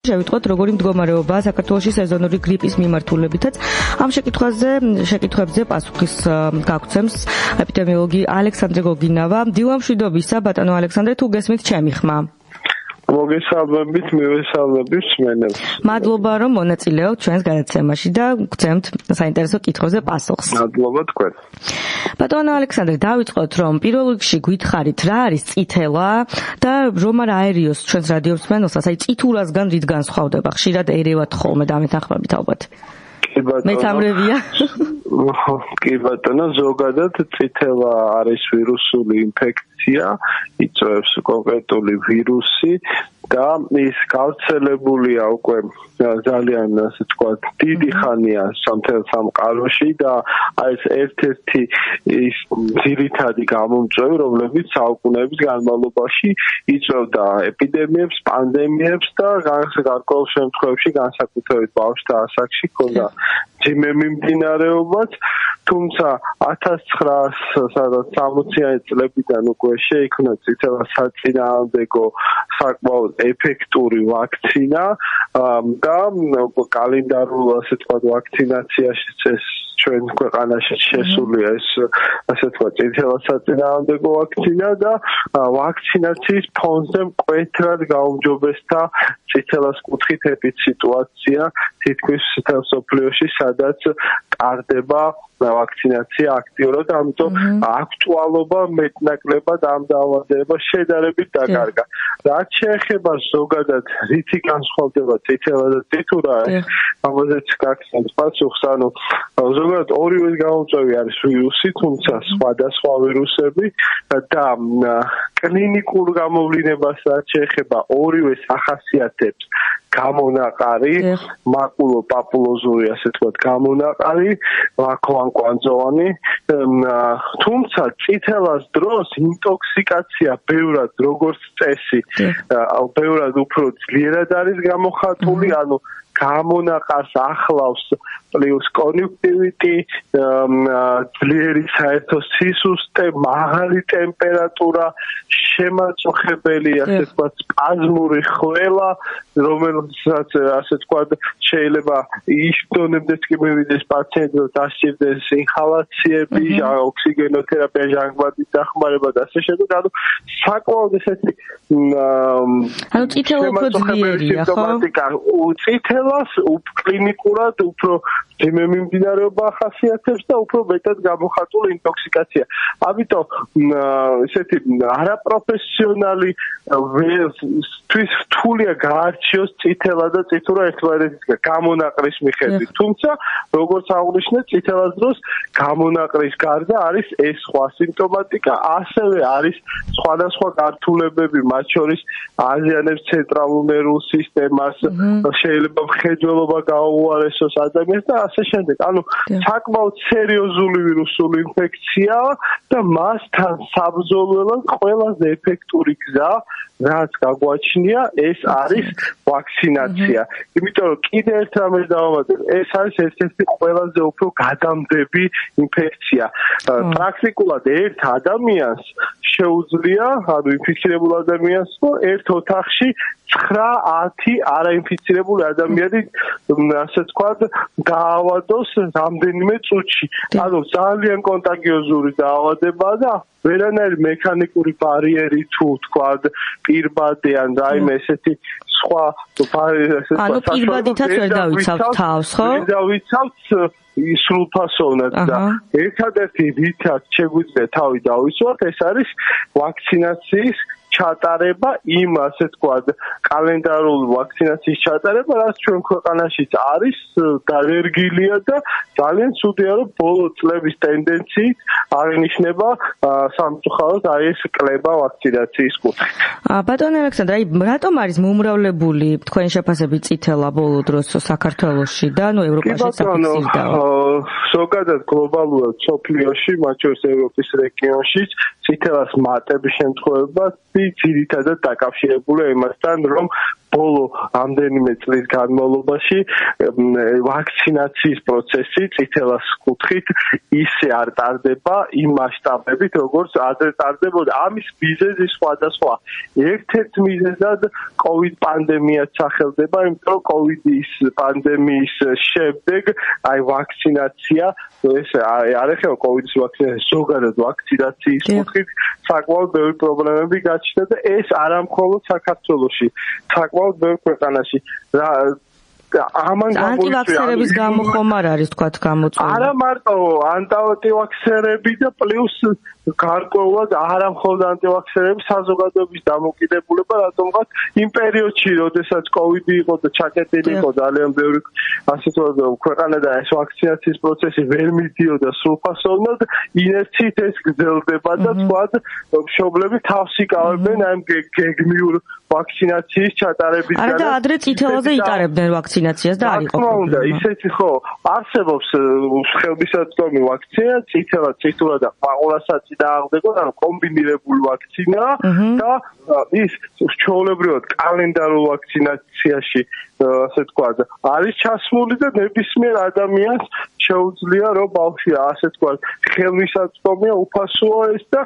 შევიტყვოთ როგორი მდგომარეობაა საქართველოში სეზონური გრიპის მიმართულებითაც. ამ შეკითხვებზე პასუხის გაგცემს ეპიდემიოლოგი ალექსანდრე გოგინავა. დილამშვიდობისა, ბატონო ალექსანდრე, თუ გესმით ჩემი ხმა. მოგესალმებით, მივესალმებით მსმენელს. მადლობა, რომ მონაწილეობთ ჩვენს გადაცემაში და გცემთ საინტერესო კითხვებზე პასუხს. მადლობა თქვენ. ბატონო ალექსანდრე, დავიწყოთ, რომ პირველ რიგში გითხარით, რა არის წითელა და რომ არ აერიოს ჩვენს რადიო მსმენელსაც, აი წითურასგან რით განსხვავდება? ხშირად ერევათ ხოლმე დამეთანხმებით ალბათ. მეცამრევია. კი ბატონო, ზოგადად წითელა არის ვირუსული ინფექცია, იწვევს კონკრეტული ვირუსი და ის გავრცელებულია უკვე ძალიან ასე ვთქვათ დიდი ხანია სამთელ სამყაროში და ეს ერთ-ერთი ის ძირითადი გამომწვევი, რომლებიც საუკუნეების განმავლობაში იწვევდა ეპიდემიებს, პანდემიებს და გარკვეულ შემთხვევებში განსაკუთრებით ბავშვთა ასაკში ჰქონდა ძიმე მიმდინარეობაც, თუმცა 1960-იანი წლებიდან უკვე შეიქმნა წითელას საწინააღმდეგო საკმაოდ ეფექტური ვაქცინა და კალენდარულ ასე ვთქვათ ვაქცინაციაშიც ეს ჩვენ ქვეყანაში შესულია ეს ასე ვთქვათ წითელას საწინააღმდეგო ვაქცინა და ვაქცინაციის ფონზე მკვეთრად გაუმჯობესდა წითელას კუთხით ეპიდსიტუაცია თითქმის მთელ მსოფლიოში, სადაც ტარდება ვაქცინაცია აქტიურად, ამიტომ აქტუალობა მეტნაკლებად ამ დაავადებას შედარებით დაკარგა. რაც შეეხება ზოგადად რითი განსხვავდება წითელა და წითურა, ამაზეც გაგცემთ პასუხს, ანუ ზოგადად ორივე გამომწვევი არის ვირუსი, თუმცა სხვადასხვა ვირუსები და კლინიკურ გამოვლინებას რაც შეეხება ორივეს ახასიათებს გამონაყარი, მაკულო-პაპულოზური ასე ვთქვათ გამონაყარი, ვაკوانკვანძოვანი, თუმცა წითელას დროს ინტოქსიკაცია ბევრად როგორც წესი, ბევრად უფრო ძლიერად არის გამოხატული, ანუ გამონაყარს ახლავს პლუს კონიუნქტივიტი, ძლიერი საერთო სისუსტე, მაღალი ტემპერატურა, შემაწუხებელი, ასე ვთქვათ, სპაზმური ხველა, რომელსაც ასე ვთქვათ, შეიძლება იშდონებდეს კი მივიდეს პაციენტს, დასჭირდეს ინჰალაციები, ოქსიგენოთერაპია, ჟანგბადის დახმარება და ასე შემდეგ, ანუ საკმაოდ ესეთი ანუ წითელა უფრო ძლიერია, ხო? წითელას კლინიკურად უფრო ძიმე მიმდინარეობა ახასიათებს და უფრო მეტად გამოხატული ინტოქსიკაცია. ამიტომ ესეთი არაპროფესიონალი თვის რთულია გაარჩიოს წითელა და წითურა ერთმანეთისგან გამონაყრის მიხედვით. თუმცა, როგორც აღნიშნეთ, წითელას დროს გამონაყრის გარდა არის ეს სხვა სიმპტომატიკა, ასევე არის სხვადასხვა გართულებები, მათ შორის აზიანებს ცენტრალურ ნერვულ სისტემას, შეიძლება მხედველობა გაუარესოს ადამიანს და ასე შემდეგ. ანუ საკმაოდ სერიოზული ვირუსული ინფექციაა და მასთან საბრძოლველად ყველაზე ეფექტური გზა რაც გაგვაჩნია, ეს არის ვაქცინაცია. იმიტომ რომ კიდევ ერთ რამეს დავამატებ, ეს არის ერთ-ერთი ყველაზე უფრო გადამდები ინფექცია. პრაქტიკულად ერთ ადამიანს შეუძლია, ანუ ინფიცირებულ ადამიანს, ერთ ოთახში 9-10 არაინფიცირებული ადამიანი, ასე ვთქვათ, დაავადოს რამდენიმე წუთში. ანუ ძალიან კონტაგიოზური დაავადებაა და ვერანაირი მექანიკური ბარიერი თუ ვთქვათ, პირბადე ან რაიმე ესეთი სხვა ბარიერი, ანუ პირბადითაც ვერ დავიცავთ თავს, ხო? ვერ დავიცავთ სრულფასოვნად და ერთადერთი რითაც შეგვიძლია თავი დავისვათ, ეს არის ვაქცინაციის ჩატარება, იმ ასე ვთქვათ, კალენდარული ვაქცინაციის ჩატარება, რაც ჩვენ ქვეყანაშიც არის დარგილია და ძალიან ცუდია, რომ ბოლო წლების ტენდენციით აღინიშნება სამწუხაროდ აი ეს კლება ვაქცინაციის კუთხით. ბატონო ალექსანდრე, აი რატომ არის მომრავლებული თქვენი შეფასებით წითელა ბოლო დროს საქართველოში და ნუ ევროპაში საფიქსირდა? ზოგადად გლობალურად მსოფლიოში, მათ შორის ევროპის რეგიონშიც წითელას მატების შემთხვევები ძირითადად დაკავშირებულია იმასთან, რომ ბოლო ამდენიმე წლის განმავლობაში ვაქცინაციის პროცესი წითელას კუთხით ისე არ ტარდება იმ მასშტაბებით, როგორც ადრე ტარდებოდა. ამის მიზეზი სხვადასხვა. ერთ-ერთ მიზეზად COVID პანდემიაც სახელდება, იმიტომ რომ COVID-ის პანდემიის შემდეგ ვაქცინაცია ეს არ ეხება COVID-ის ვაქცინაცია, ზოგადად ვაქცინაციის კუთხით საკმაოდ ბევრი პრობლემები გაჩნდა და ეს არა მხოლოდ საქართველოში, საკმაოდ ბევრ ქვეყანაში. ანტივაქსერების გამო ხომ არ არის თქვა გამოწვეული? არა მარტო ანტივაქსერები და პლუს გარკვეულად არა მხოლოდ ანტივაქსერები, საზოგადოების დამოკიდებულება, რატომღაც იმ პერიოდში, როდესაც COVID იყო და ჩაკეტილი იყო ძალიან ბევრი ასე ვთქვათ ქვეყანა და ეს ვაქცინაციის პროცესი ვერ მიდიოდა სრულფასოვნად, ინერციით ეს გრძელდება და თქვათ მშობლები თავს იკავებენ ამ გეგმიურ ვაქცინაციის ჩატარებისგან. არა და ადრე წითელაზე იტარებდნენ ვაქცინაციას და არ იყო პრობლემა. ისეთი ხო, არსებობს ხელმისაწვდომი ვაქცინა, წითურა და ყმაყურასაც დააღდებოდა, ანუ კომბინირებული ვაქცინა და ის ჩვეულებრივად კალენდარულ ვაქცინაციაში ასე ვთქვათ, არის ჩასმული და ნებისმიერ ადამიანს შეუძლია რომ ბავშვი ასე ვთქვათ, ხელმისაწვდომია უფასოა ეს და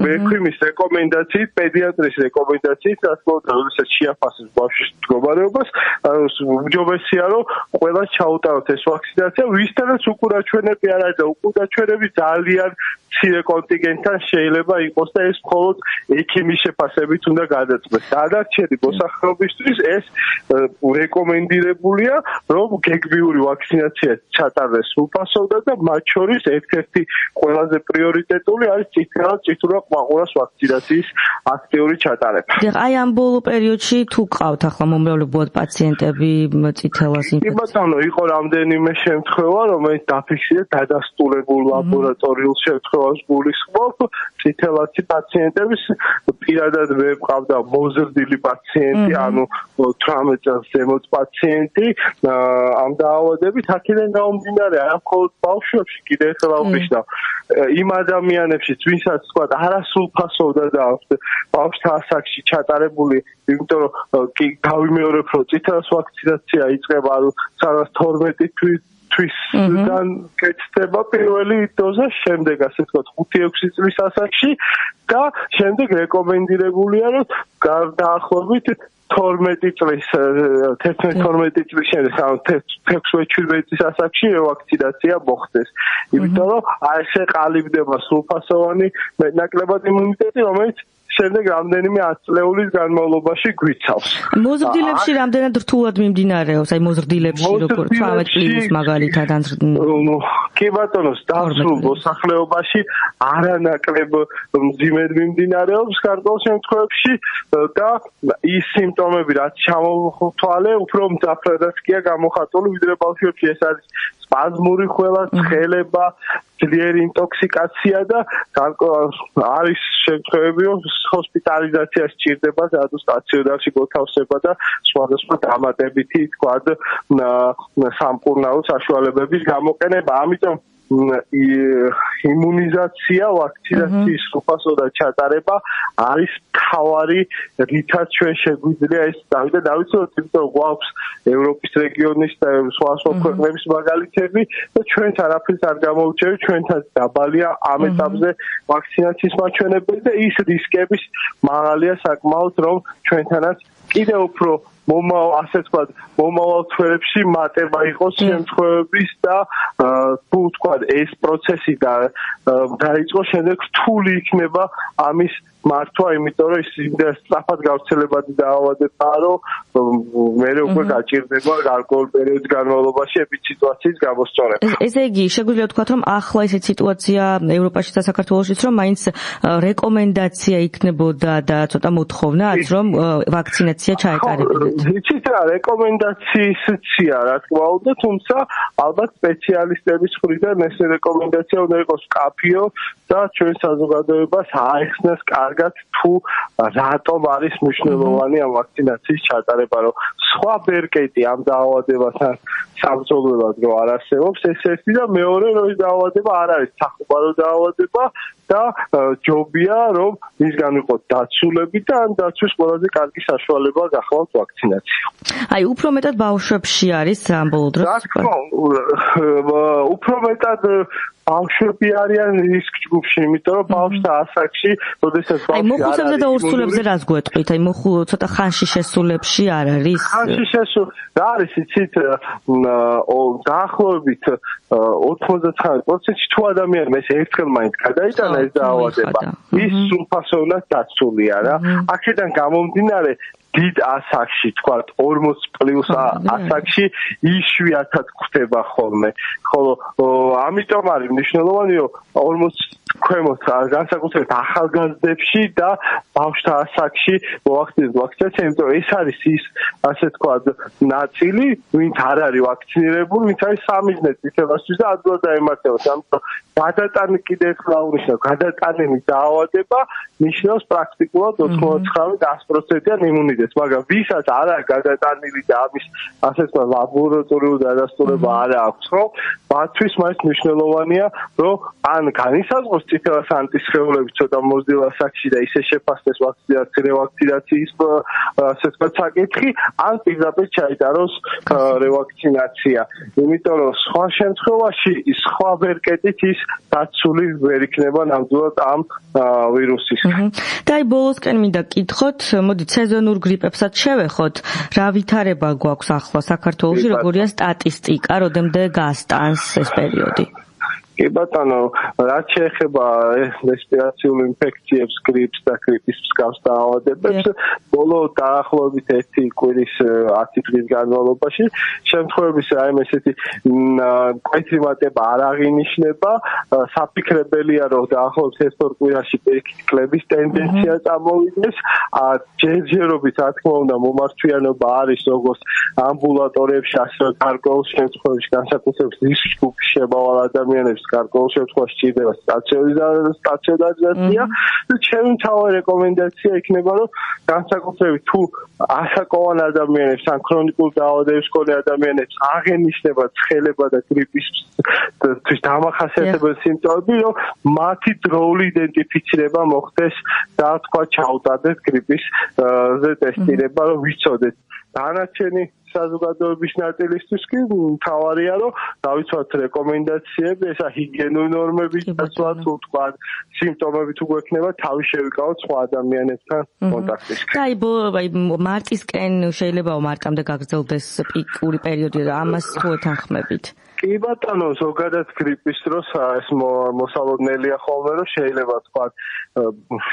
მექიმის რეკომენდაციით, პედიატრის რეკომენდაციით, როდესაც შეაფასებს ბავშვის მდგომარეობას, უმჯობესია რომ ყველა ჩაუტაროთ ეს ვაქცინაცია, ვისთანაც უკურაჩვენები არ არის და უკურაჩვენები ძალიან მცირე კონტინგენტთან შეიძლება იყოს და ეს მხოლოდ ექიმის შეფასებით უნდა გადაწყვეტს. დანარჩენი მოსახლეობისთვის ეს რეკომენდირებულია, რომ გეგმიური ვაქცინაცია ჩატარდეს სრულფასოვნად და მათ შორის ერთ-ერთი ყველაზე პრიორიტეტული არის წითურა ყმაყურას ვაქცინაციის აქტიური ჩატარება. აი ამ ბოლო პერიოდში თუ ყავთ ახლა მომრავლებლად პაციენტები წითელას ინფექციით? კი ბატონო, იყო რამდენიმე შემთხვევა, რომელიც დაფიქსირდა დადასტურებულ ლაბორატორიულ შემთხვევას გულისხმობ, წითელაცი პაციენტების პირადად მე მყავდა მოზრდილი პაციენტი, ანუ 18 წელს ზემოთ პაციენტი ამ დაავადებით აქედან გამომდინარე არა მხოლოდ ბავშვებში კიდე ახლა ვფიქრობ იმ ადამიანებში ვინცაც თქვა არასრულფასოვნად აქვს ბავშვთა ასაკში ჩატარებული იმიტომ რომ კი გავიმეორებ რომ წითელას ვაქცინაცია იწყება ანუ 12-twist-dan კეთდება პირველი დოზა, შემდეგ ასე ვთქვათ 5-6 წლის ასაკში და შემდეგ რეკომენდირებულია რომ დაახლოებით 12 წლის 11-12 წლის შემდეგ, ანუ 16-17 წლის ასაკში ვაქცინაცია მოხდეს. იმიტომ რომ ასე ყალიბდება სრულფასოვანი მეტნაკლებად იმუნიტეტი, რომელიც შემდეგ რამდენიმე 10 წლეულის განმავლობაში გვიცავს. მოზრდილებში რამდენად რთულად მიმდინარეობს, აი მოზრდილებში როგორ 18+ მაგალითად ან კი ბატონო, დასრულ მოსახლეობაში არანაკლებ მძიმედ მიმდინარეობს გარკვეულ შემთხვევებში და ის სიმპტომები რაც ჩამოთვალე, უფრო მძაფრადაც კია გამოხატული, ვიდრე ბავშვებში ეს არის სპაზმური ხველა, ცხელება, ძლიერი ინტოქსიკაცია და არის შემთხვევები, რომ ჰოსპიტალიზაცია სჭირდება, სადაც სტაციონარში მოთავსება და სხვადასხვა დამატებითი თქვა სამკურნალო საშუალებების გამოყენება. ამიტომ იმუნიზაცია, ვაქცინაციის სრულფასოვნად ჩატარება არის მთავარი, რითაც ჩვენ შეგვიძლია ეს დავიცოთ, იმიტომ რომ გვაქვს ევროპის რეგიონის და სხვა ქვეყნების მაგალითები და ჩვენც არაფერს არ გამოუჩევი, ჩვენთანაც დაბალია ამ ეტაპზე ვაქცინაციის მაჩვენებელი და ის რისკების მაღალია საკმაოდ, რომ ჩვენთანაც კიდევ უფრო ასე ვთქვათ, მომავალ თვეებში მატება იყოს შემთხვევების და თუ ვთქვათ, ეს პროცესი დაიწყო, შემდეგ რთული იქნება ამის მართვა, იმიტომ რომ ის სწრაფად გავრცელებადი დაავადებაა, რომ მე უკვე გაჭირდება გარკვეულ პერიოდის განმავლობაში ეპიდემიის სიტუაციის გამოსწორება. ესე იგი, შეგვიძლია ვთქვათ, რომ ახლა ესეთ სიტუაცია ევროპაში და საქართველოშიც, რომ მაინც რეკომენდაცია იქნებოდა და ცოტა მოთხოვნაც, რომ ვაქცინაცია ჩაეტარებინათ. იცით რა, რეკომენდაციისია, რა თქმა უნდა, თუმცა ალბათ სპეციალისტების მხრიდან ეს რეკომენდაცია უნდა იყოს მკაფიო და ჩვენ საზოგადოებას აეხსნას კარგად თუ რატომ არის მნიშვნელოვანი ამ ვაქცინაციის ჩატარება, რომ სხვა ბერკეტი ამ დაავადებასთან საბრძოლველად რო არ არსებობს, ეს ერთი და მეორე რომ ეს დაავადება არ არის სახუბარო დაავადება და ჯობია რომ მისგან ვიყოთ დაცულები და ამ დაცვის ყველაზე კარგი საშუალება გახლავთ ვაქცინაცია. აი უფრო მეტად ბავშვებში არის ამ ბოლო დროს. უფრო მეტად ბავშვები არიან რისკ ჯგუფში, იმიტომ რომ ბავშვთა ასაკში, როდესაც ბავშვი აი მოხუცებზე და ორსულებზე რას გვეტყვით? აი ცოტა ხანში შესულებში არ არის? ხანში რა არის იცით დაახლოებით 99%-ში თუ ადამიანმა ეს ერთხელ მაინც გადაიტანა ეს დაავადება, ის სრულფასოვნად დაცულია რა. აქედან გამომდინარე დიდ ასაკში, თქვა 40+ ასაკში იშვიათად გვხვდება ხოლმე. ხოლო ამიტომ არის მნიშვნელოვანი, რომ 40 ქვემოთ განსაკუთრებით ახალგაზრდებში და ბავშვთა ასაკში მოახდინოთ ვაქცინაცია, იმიტომ ეს არის ის, ასე თქვა, ნაწილი, ვინც არ არის ვაქცინირებული, ვინც არის სამიზნე წითელასთვის და ადვილად დაემართებათ. ამიტომ გადატანი კიდევ ერთხელ აღნიშნავ, გადატანილი დაავადება ნიშნავს პრაქტიკულად 99-100%-იან იმუნიტეტს, მაგრამ ვისაც არ აქვს გადატანილი და ამის ასე თქვა ლაბორატორიული დადასტურება არ აქვს, ხო? მათთვის მაინც მნიშვნელოვანია, რომ ან განისაზღვროს წითელას ანტისხეულები ცოტა მოზრდილ ასაკში და ისე შეფასდეს რევაქცინაციის ასე თქვა საკითხი, ან პირდაპირ ჩაიტაროს რევაქცინაცია. იმიტომ რომ სხვა შემთხვევაში სხვა ვერკეტით ის დაცული ვერ იქნება ნამდვილად ამ ვირუსისგან. და აი ბოლოსკენ მინდა გკითხოთ, მოდით სეზონურ გრიპებსაც შევეხოთ, რა ვითარება გვაქვს ახლა საქართველოში, როგორია სტატისტიკა, როდემდე გასტანს ეს პერიოდი? კი ბატონო, რაც შეეხება რესპირაციული ინფექციებს, გრიპს და გრიპის მსგავს დაავადებებს, ბოლო დაახლოებით 1 კვირის 10 დღის განმავლობაში შემთხვევების რაიმე ესეთი მკვეთრი მატება არ აღინიშნება, საფიქრებელია, რომ დაახლოებით 1-2 კვირაში პირიქით კლების ტენდენცია წამოვიდეს, ჯერჯერობით რა თქმა უნდა მომართვიანობა არის როგორც ამბულატორიებში, ასევე გარკვეულ შემთხვევებში განსაკუთრებით რისკ ჯგუფში შემავალ ადამიანებს გარკვეულ შემთხვევაში სჭირდება სტაციონარიზაცია და ჩემი მთავარი რეკომენდაცია იქნება, რომ განსაკუთრებით თუ ასაკოვან ადამიანებს ან ქრონიკულ დაავადებებს მქონე ადამიანებს აღენიშნება ცხელება და გრიპისთვის დამახასიათებელი სიმპტომები, რომ მათი დროული იდენტიფიცირება მოხდეს და თქვა ჩაუტარდეს გრიპის ტესტირება, რომ ვიცოდეთ. დანარჩენი საზოგადოების ნაწილისთვის კი მთავარია, რომ დავიცვათ რეკომენდაციები, ესა ჰიგიენური ნორმების დაცვა, თუ თქვა სიმპტომები თუ გვექნება, თავი შევიკავოთ სხვა ადამიანებთან კონტაქტში. და აი მარტისკენ შეიძლება მარტამდე გაგრძელდეს პიკური პერიოდი და ამას თუ ეთანხმებით? კი ბატონო, ზოგადად გრიპის დროს ეს მოსალოდნელია ხოლმე, რომ შეიძლება თქვა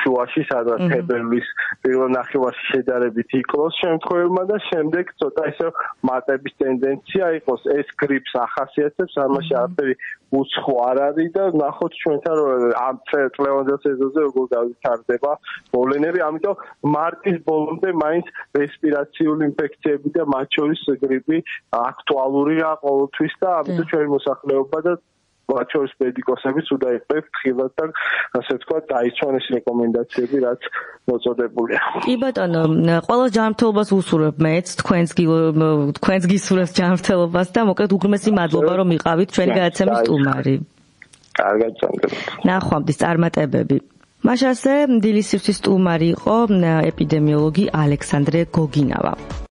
შუაში, სადაც თებერვლის პირველ ნახევარში შედარებით იკლოს შემთხვევებმა და შემდეგ ცოტა ისე მატების ტენდენცია იყოს. ეს გრიპს ახასიათებს, ამაში არაფერი უცხო არ არის და ნახოთ ჩვენთან რომ ამ წლევანდელ სეზონზე როგორ გავითარდება მოვლენები, ამიტომ მარტის ბოლომდე მაინც რესპირაციული ინფექციები და მათ შორის გრიპი აქტუალურია ყოველთვის და ამიტომ ჩვენი მოსახლეობა და მათ შორის მედიკოსებიც უნდა იყრეთ ხილად და ასე თქვა დაიცვან ეს რეკომენდაციები, რაც მოწოდებულია. კი ბატონო, ყველა ჯანმრთელობას ვუსურვებ მეც, თქვენს გისურვებს ჯანმრთელობას და მოკლედ უღრმესი მადლობა რომ იყავით ჩვენი გადაცემის სტუმარი. კარგად წამდგეთ. ნახვამდის წარმატებები. მაშასე დილის სივრცის სტუმარი იყო ეპიდემიოლოგი ალექსანდრე გოგინავა.